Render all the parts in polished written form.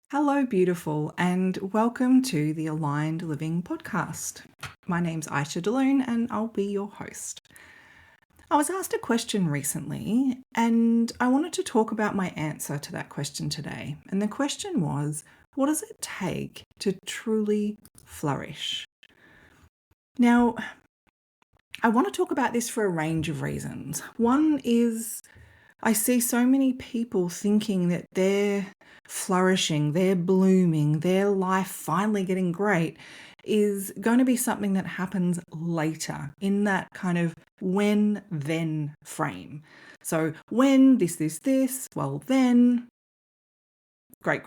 Hello, beautiful, and welcome to the Aligned Living podcast. My name's Iesha Delune, and I'll be your host. I was asked a question recently, and I wanted to talk about my answer to that question today. And the question was, what does it take to truly flourish? Now, I want to talk about this for a range of reasons. One is I see so many people thinking that they're flourishing, they're blooming, their life finally getting great is going to be something that happens later in that kind of when then frame. So when this, well then, great.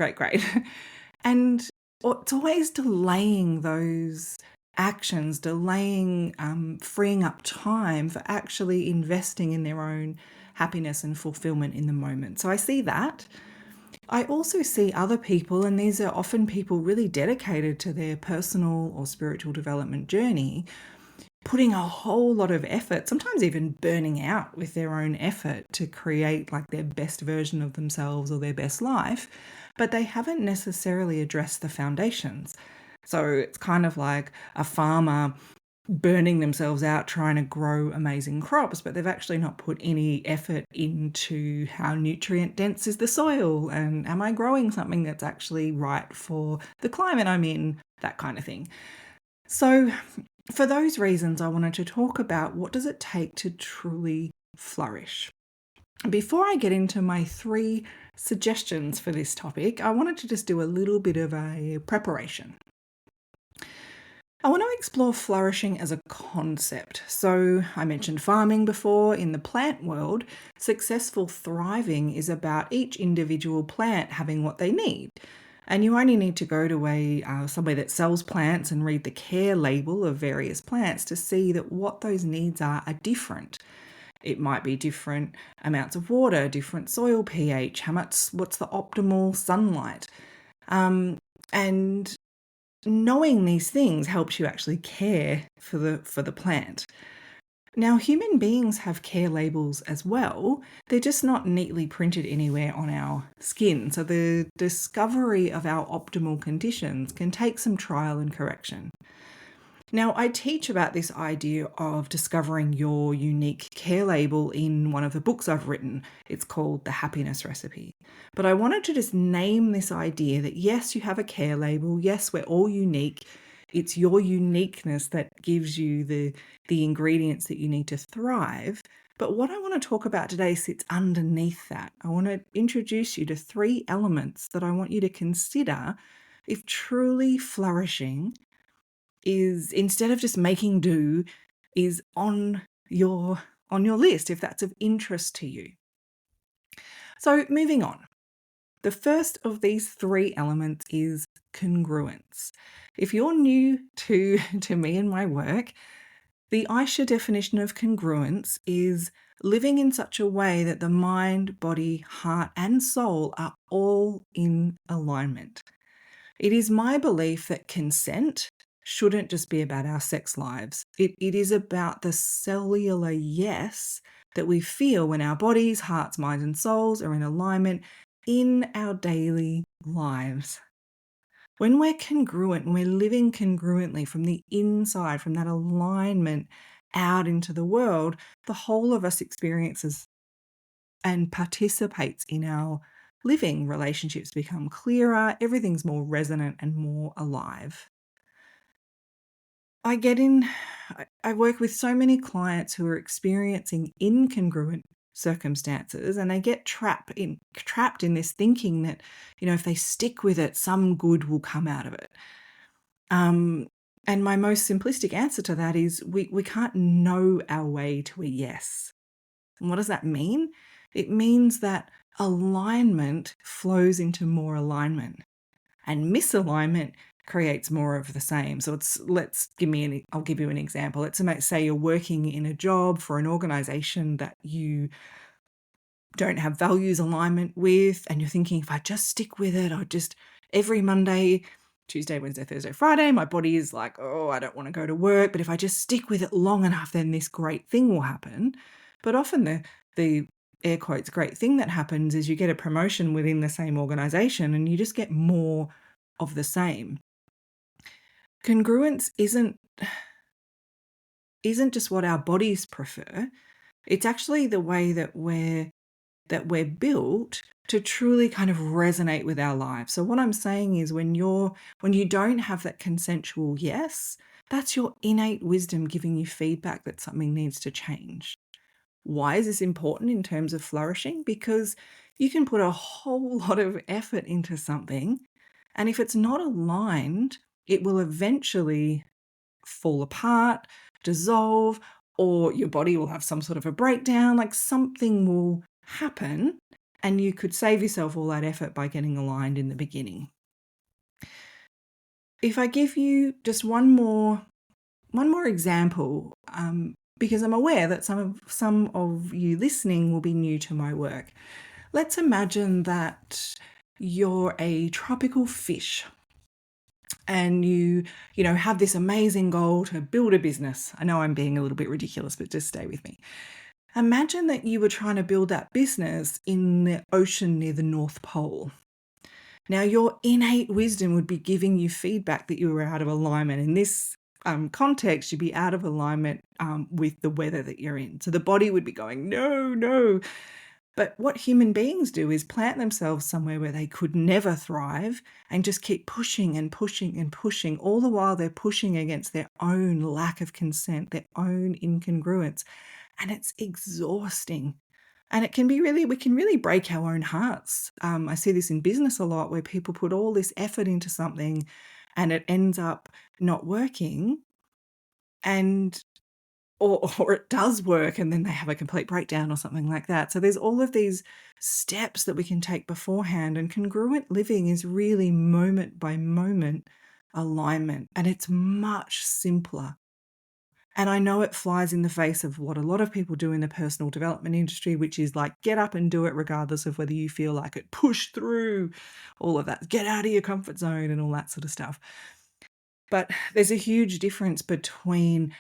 And it's always delaying those actions, delaying freeing up time for actually investing in their own happiness and fulfillment in the moment. So I see that. I also see other people, and these are often people really dedicated to their personal or spiritual development journey, putting a whole lot of effort, sometimes even burning out with their own effort to create like their best version of themselves or their best life, but they haven't necessarily addressed the foundations. So it's kind of like a farmer burning themselves out trying to grow amazing crops, but they've actually not put any effort into how nutrient dense is the soil and am I growing something that's actually right for the climate I'm in, that kind of thing. So for those reasons, I wanted to talk about what does it take to truly flourish. Before I get into my 3 suggestions for this topic, I wanted to just do a little bit of a preparation. I want to explore flourishing as a concept. So I mentioned farming before. In the plant world, successful thriving is about each individual plant having what they need. And you only need to go to somewhere that sells plants and read the care label of various plants to see that what those needs are different. It might be different amounts of water, different soil pH, what's the optimal sunlight. And knowing these things helps you actually care for the plant. Now, human beings have care labels as well. They're just not neatly printed anywhere on our skin. So the discovery of our optimal conditions can take some trial and correction. Now, I teach about this idea of discovering your unique care label in one of the books I've written. It's called The Happiness Recipe. But I wanted to just name this idea that yes, you have a care label. Yes, we're all unique. It's your uniqueness that gives you the ingredients that you need to thrive. But what I want to talk about today sits underneath that. I want to introduce you to 3 elements that I want you to consider if truly flourishing is, instead of just making do, is on your list if that's of interest to you. So moving on. The first of these 3 elements is congruence. If you're new to me and my work, the Iesha definition of congruence is living in such a way that the mind, body, heart, and soul are all in alignment. It is my belief that consent shouldn't just be about our sex lives. It is about the cellular yes that we feel when our bodies, hearts, minds, and souls are in alignment in our daily lives. When we're congruent and we're living congruently from the inside, from that alignment out into the world, the whole of us experiences and participates in our living. Relationships become clearer, everything's more resonant and more alive. I work with so many clients who are experiencing incongruent circumstances, and they get trapped in this thinking that, if they stick with it, some good will come out of it. And my most simplistic answer to that is we can't know our way to a yes. And what does that mean? It means that alignment flows into more alignment, and misalignment creates more of the same. So I'll give you an example. Let's say you're working in a job for an organization that you don't have values alignment with, and you're thinking, if I just stick with it, I'll just every Monday, Tuesday, Wednesday, Thursday, Friday, my body is like, oh, I don't want to go to work, but if I just stick with it long enough, then this great thing will happen. But often the air quotes, great thing that happens is you get a promotion within the same organization and you just get more of the same. Congruence isn't just what our bodies prefer. It's actually the way that we're built to truly kind of resonate with our lives. So what I'm saying is when you don't have that consensual yes, that's your innate wisdom giving you feedback that something needs to change. Why is this important in terms of flourishing? Because you can put a whole lot of effort into something, and if it's not aligned, it will eventually fall apart, dissolve, or your body will have some sort of a breakdown, like something will happen, and you could save yourself all that effort by getting aligned in the beginning. If I give you just one more example, because I'm aware that some of you listening will be new to my work. Let's imagine that you're a tropical fish and you have this amazing goal to build a business. I know I'm being a little bit ridiculous, but just stay with me. Imagine that you were trying to build that business in the ocean near the North Pole. Now, your innate wisdom would be giving you feedback that you were out of alignment. In this context, you'd be out of alignment with the weather that you're in. So the body would be going, no, no. But what human beings do is plant themselves somewhere where they could never thrive and just keep pushing and pushing and pushing, all the while they're pushing against their own lack of consent, their own incongruence. And it's exhausting. And it can be we can really break our own hearts. I see this in business a lot where people put all this effort into something and it ends up not working, and or it does work and then they have a complete breakdown or something like that. So there's all of these steps that we can take beforehand, and congruent living is really moment by moment alignment, and it's much simpler. And I know it flies in the face of what a lot of people do in the personal development industry, which is like, get up and do it regardless of whether you feel like it, push through all of that, get out of your comfort zone and all that sort of stuff. But there's a huge difference between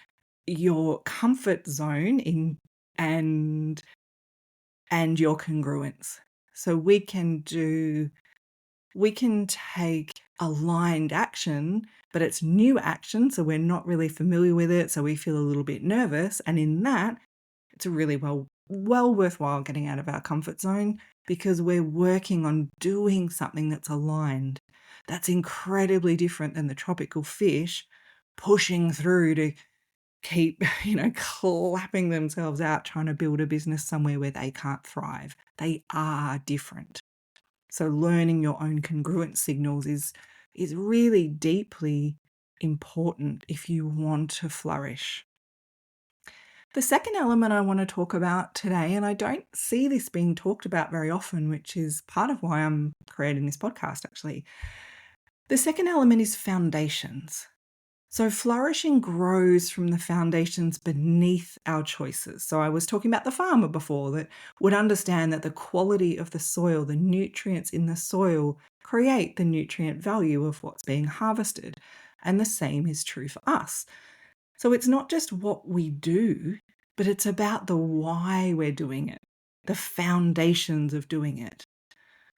your comfort zone and your congruence. So we can take aligned action, but it's new action, so we're not really familiar with it, so we feel a little bit nervous. And in that, it's a really well worthwhile getting out of our comfort zone because we're working on doing something that's aligned. That's incredibly different than the tropical fish pushing through to keep, clapping themselves out trying to build a business somewhere where they can't thrive. They are different. So learning your own congruent signals is really deeply important if you want to flourish. The second element I want to talk about today, and I don't see this being talked about very often, which is part of why I'm creating this podcast actually. The second element is foundations. So flourishing grows from the foundations beneath our choices. So I was talking about the farmer before that would understand that the quality of the soil, the nutrients in the soil, create the nutrient value of what's being harvested. And the same is true for us. So it's not just what we do, but it's about the why we're doing it, the foundations of doing it.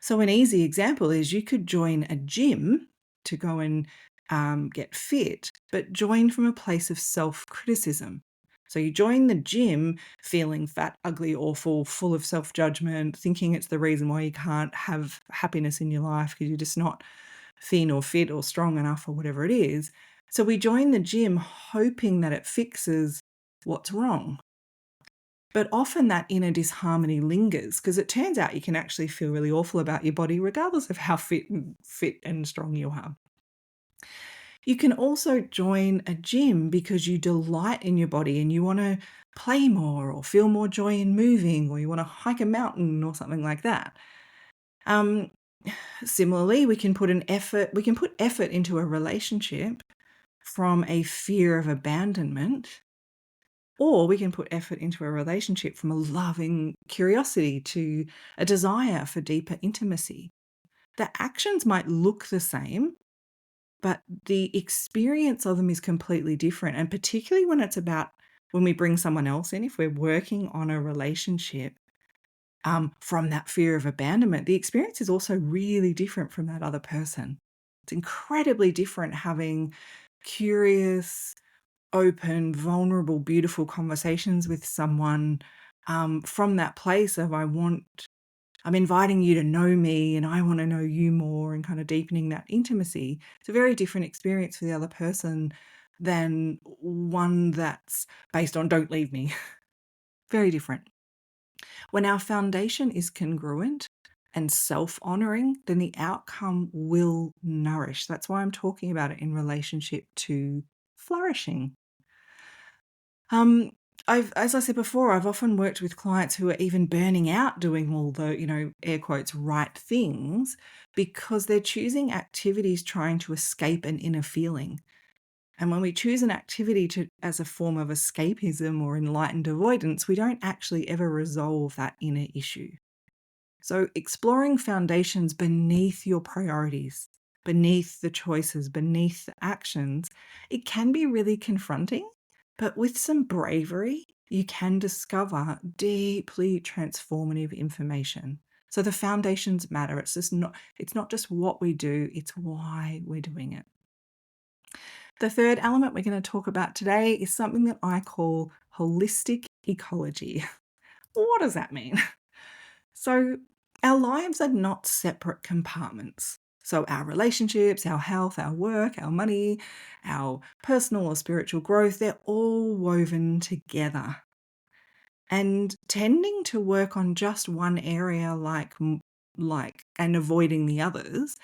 So an easy example is you could join a gym to go and get fit, but join from a place of self-criticism. So you join the gym feeling fat, ugly, awful, full of self-judgment, thinking it's the reason why you can't have happiness in your life because you're just not thin or fit or strong enough or whatever it is. So we join the gym hoping that it fixes what's wrong. But often that inner disharmony lingers because it turns out you can actually feel really awful about your body regardless of how fit and strong you are. You can also join a gym because you delight in your body and you want to play more or feel more joy in moving, or you want to hike a mountain or something like that. Similarly, we can put effort into a relationship from a fear of abandonment, or we can put effort into a relationship from a loving curiosity to a desire for deeper intimacy. The actions might look the same, but the experience of them is completely different. And particularly when we bring someone else in, if we're working on a relationship, from that fear of abandonment, the experience is also really different from that other person. It's incredibly different having curious, open, vulnerable, beautiful conversations with someone from that place of I'm inviting you to know me and I want to know you more and kind of deepening that intimacy. It's a very different experience for the other person than one that's based on don't leave me. Very different. When our foundation is congruent and self-honoring, then the outcome will nourish. That's why I'm talking about it in relationship to flourishing. As I said before, I've often worked with clients who are even burning out doing all the, air quotes, right things because they're choosing activities trying to escape an inner feeling. And when we choose an activity as a form of escapism or enlightened avoidance, we don't actually ever resolve that inner issue. So exploring foundations beneath your priorities, beneath the choices, beneath the actions, it can be really confronting, but with some bravery, you can discover deeply transformative information. So the foundations matter. It's not just what we do, it's why we're doing it. The third element we're going to talk about today is something that I call holistic ecology. What does that mean? So our lives are not separate compartments. So our relationships, our health, our work, our money, our personal or spiritual growth, they're all woven together. And tending to work on just one area and avoiding the others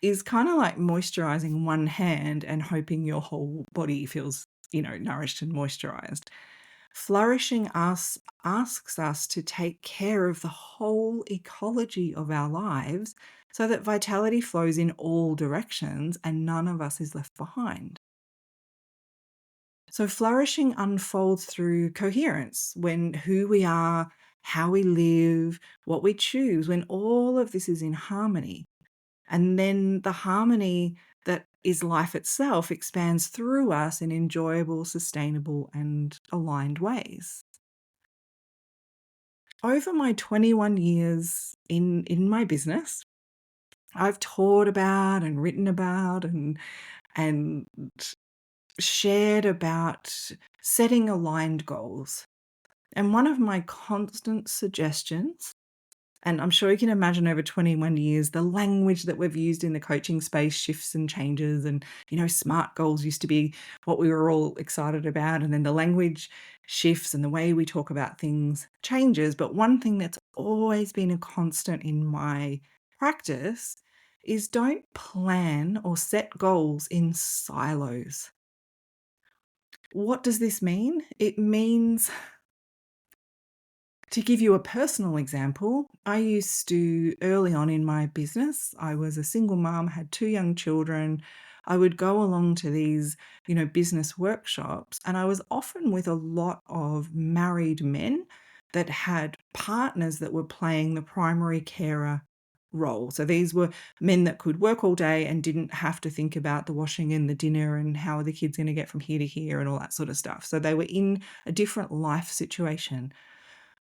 is kind of like moisturizing one hand and hoping your whole body feels, nourished and moisturized. Flourishing asks us to take care of the whole ecology of our lives so that vitality flows in all directions and none of us is left behind. So flourishing unfolds through coherence, when who we are, how we live, what we choose, when all of this is in harmony. And then the harmony that is life itself expands through us in enjoyable, sustainable, and aligned ways. Over my 21 years in my business, I've taught about and written about and shared about setting aligned goals. And one of my constant suggestions, and I'm sure you can imagine over 21 years, the language that we've used in the coaching space shifts and changes. And, SMART goals used to be what we were all excited about. And then the language shifts and the way we talk about things changes. But one thing that's always been a constant in my practice is don't plan or set goals in silos. What does this mean? It means, to give you a personal example, I used to, early on in my business, I was a single mom, had 2 young children. I would go along to these, business workshops, and I was often with a lot of married men that had partners that were playing the primary carer role. So these were men that could work all day and didn't have to think about the washing and the dinner and how are the kids going to get from here to here and all that sort of stuff. So they were in a different life situation.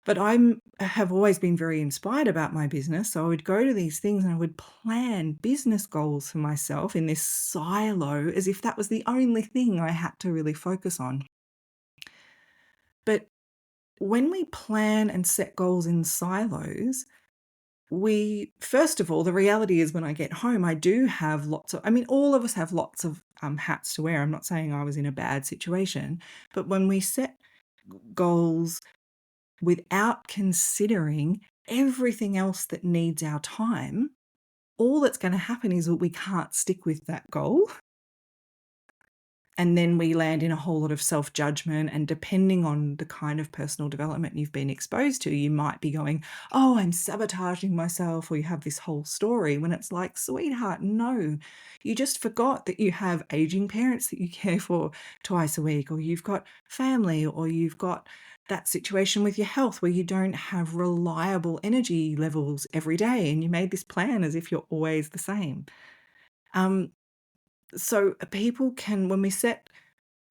But I have always been very inspired about my business. So I would go to these things and I would plan business goals for myself in this silo as if that was the only thing I had to really focus on. But when we plan and set goals in silos, first of all, the reality is when I get home, I do have all of us have lots of hats to wear. I'm not saying I was in a bad situation, but when we set goals without considering everything else that needs our time, all that's going to happen is that we can't stick with that goal. And then we land in a whole lot of self-judgment. And depending on the kind of personal development you've been exposed to, you might be going, oh, I'm sabotaging myself, or you have this whole story when it's like, sweetheart, no, you just forgot that you have aging parents that you care for twice a week, or you've got family, or you've got that situation with your health where you don't have reliable energy levels every day and you made this plan as if you're always the same. So people can, when we set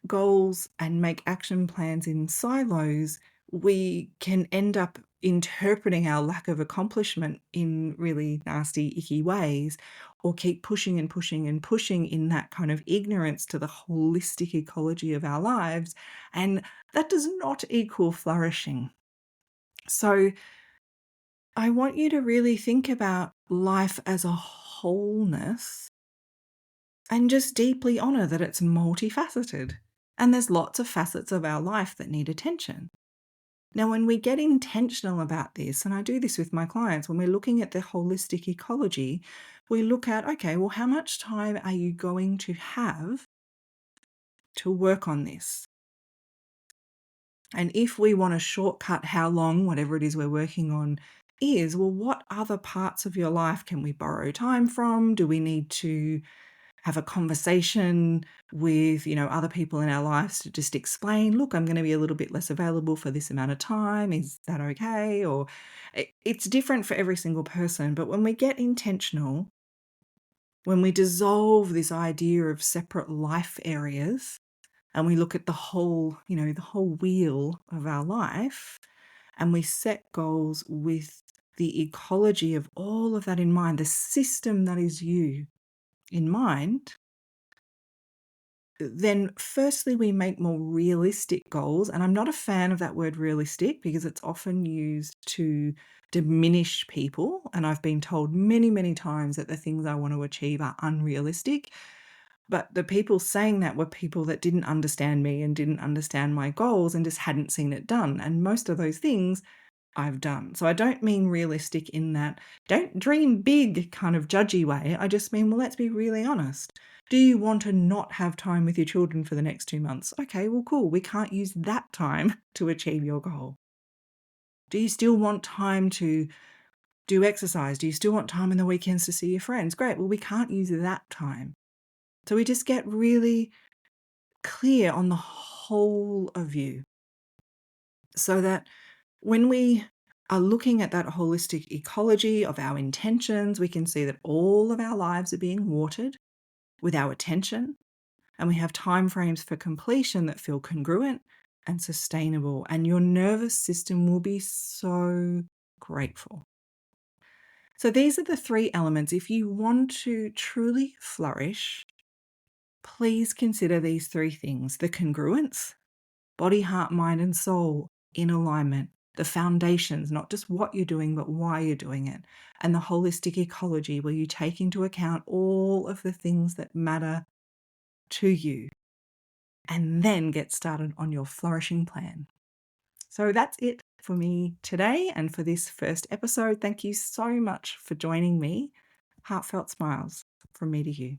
goals and make action plans in silos, we can end up interpreting our lack of accomplishment in really nasty, icky ways, or keep pushing and pushing and pushing in that kind of ignorance to the holistic ecology of our lives. And that does not equal flourishing. So I want you to really think about life as a wholeness and just deeply honor that it's multifaceted. And there's lots of facets of our life that need attention. Now, when we get intentional about this, and I do this with my clients, when we're looking at the holistic ecology, we look at, okay, well, how much time are you going to have to work on this? And if we want to shortcut how long whatever it is we're working on is, well, what other parts of your life can we borrow time from? Do we need to have a conversation with, other people in our lives to just explain, look, I'm going to be a little bit less available for this amount of time. Is that okay? Or it's different for every single person. But when we get intentional, when we dissolve this idea of separate life areas and we look at the whole, the whole wheel of our life, and we set goals with the ecology of all of that in mind, the system that is you in mind, then firstly, we make more realistic goals. And I'm not a fan of that word realistic because it's often used to diminish people. And I've been told many, many times that the things I want to achieve are unrealistic. But the people saying that were people that didn't understand me and didn't understand my goals and just hadn't seen it done. And most of those things I've done. So I don't mean realistic in that don't dream big kind of judgy way. I just mean, well, let's be really honest. Do you want to not have time with your children for the next 2 months? Okay, well, cool. We can't use that time to achieve your goal. Do you still want time to do exercise? Do you still want time in the weekends to see your friends? Great. Well, we can't use that time. So we just get really clear on the whole of you so that when we are looking at that holistic ecology of our intentions, we can see that all of our lives are being watered with our attention, and we have time frames for completion that feel congruent and sustainable, and your nervous system will be so grateful. So these are the 3 elements. If you want to truly flourish, please consider these 3 things: the congruence, body, heart, mind, and soul in alignment, the foundations, not just what you're doing, but why you're doing it, and the holistic ecology where you take into account all of the things that matter to you, and then get started on your flourishing plan. So that's it for me today and for this first episode. Thank you so much for joining me. Heartfelt smiles from me to you.